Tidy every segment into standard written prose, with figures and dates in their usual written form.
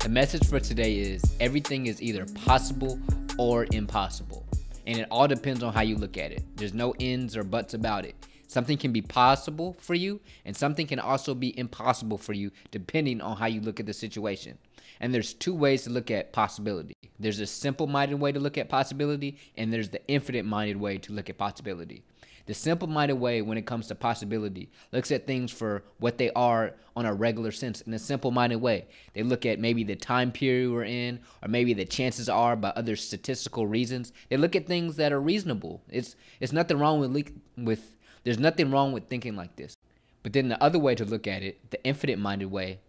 The message for today is everything is either possible or impossible. And it all depends on how you look at it. There's no ins or buts about it. Something can be possible for you, and something can also be impossible for you, depending on how you look at the situation. And there's two ways to look at possibility. There's a simple-minded way to look at possibility, and there's the infinite-minded way to look at possibility. The simple-minded way, when it comes to possibility, looks at things for what they are on a regular sense. In a simple-minded way, they look at maybe the time period we're in, or maybe the chances are by other statistical reasons. They look at things that are reasonable. It's nothing wrong with there's nothing wrong with thinking like this. But then the other way to look at it, the infinite-minded way,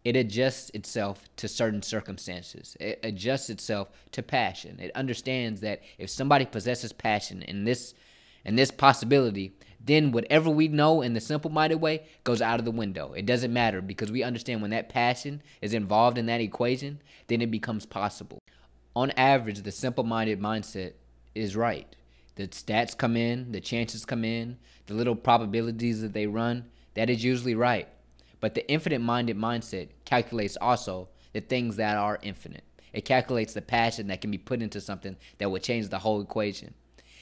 it adjusts itself to certain circumstances. It adjusts itself to passion. It understands that if somebody possesses passion in this possibility, then whatever we know in the simple-minded way goes out of the window. It doesn't matter, because we understand when that passion is involved in that equation, then it becomes possible. On average, the simple-minded mindset is right. The stats come in, the chances come in, the little probabilities that they run, that is usually right. But the infinite-minded mindset calculates also the things that are infinite. It calculates the passion that can be put into something that would change the whole equation.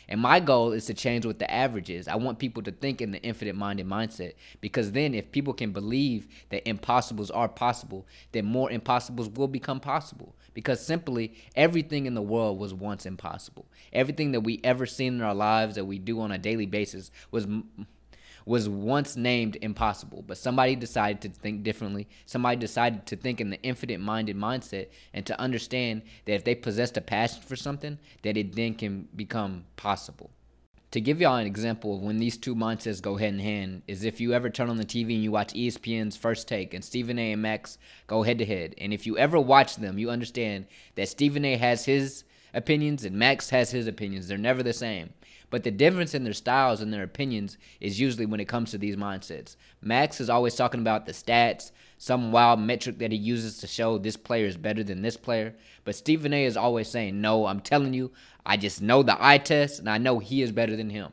And my goal is to change what the average is. I want people to think in the infinite-minded mindset, because then if people can believe that impossibles are possible, then more impossibles will become possible. Because simply, everything in the world was once impossible. Everything that we ever seen in our lives that we do on a daily basis was once named impossible, but somebody decided to think differently. Somebody decided to think in the infinite-minded mindset and to understand that if they possessed a passion for something, that it then can become possible. To give y'all an example of when these two mindsets go hand in hand is if you ever turn on the TV and you watch ESPN's First Take and Stephen A. and Max go head-to-head. And if you ever watch them, you understand that Stephen A. has his opinions and Max has his opinions. They're never the same. But the difference in their styles and their opinions is usually when it comes to these mindsets. Max is always talking about the stats, some wild metric that he uses to show this player is better than this player. But Stephen A. is always saying, no, I'm telling you, I just know the eye test, and I know he is better than him.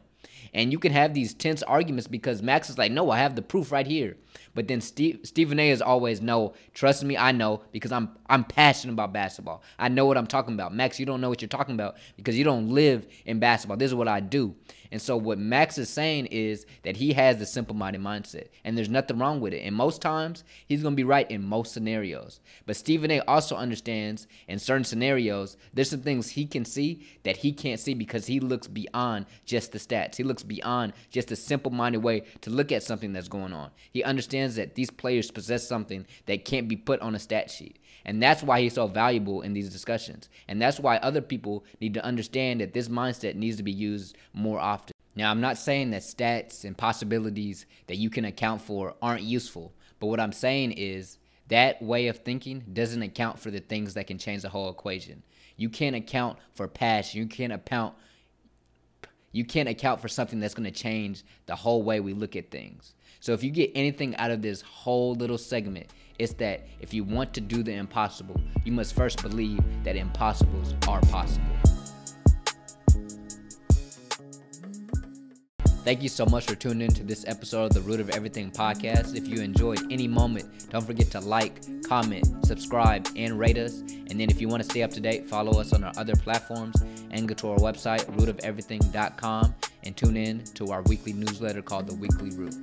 And you can have these tense arguments because Max is like, no, I have the proof right here. But then Stephen A. is always, no, trust me, I know, because I'm passionate about basketball. I know what I'm talking about. Max, you don't know what you're talking about because you don't live in basketball. This is what I do. And so what Max is saying is that he has the simple-minded mindset, and there's nothing wrong with it. And most times, he's going to be right in most scenarios. But Stephen A. also understands in certain scenarios, there's some things he can see that he can't see because he looks beyond just the stats. He looks beyond just a simple-minded way to look at something that's going on. He understands that these players possess something that can't be put on a stat sheet. And that's why he's so valuable in these discussions. And that's why other people need to understand that this mindset needs to be used more often. Now, I'm not saying that stats and possibilities that you can account for aren't useful. But what I'm saying is that way of thinking doesn't account for the things that can change the whole equation. You can't account for passion. You can't account for something that's going to change the whole way we look at things. So if you get anything out of this whole little segment, it's that if you want to do the impossible, you must first believe that impossibles are possible. Thank you so much for tuning in to this episode of the Root of Everything podcast. If you enjoyed any moment, don't forget to like, comment, subscribe, and rate us. And then if you want to stay up to date, follow us on our other platforms and go to our website, rootofeverything.com, and tune in to our weekly newsletter called The Weekly Root.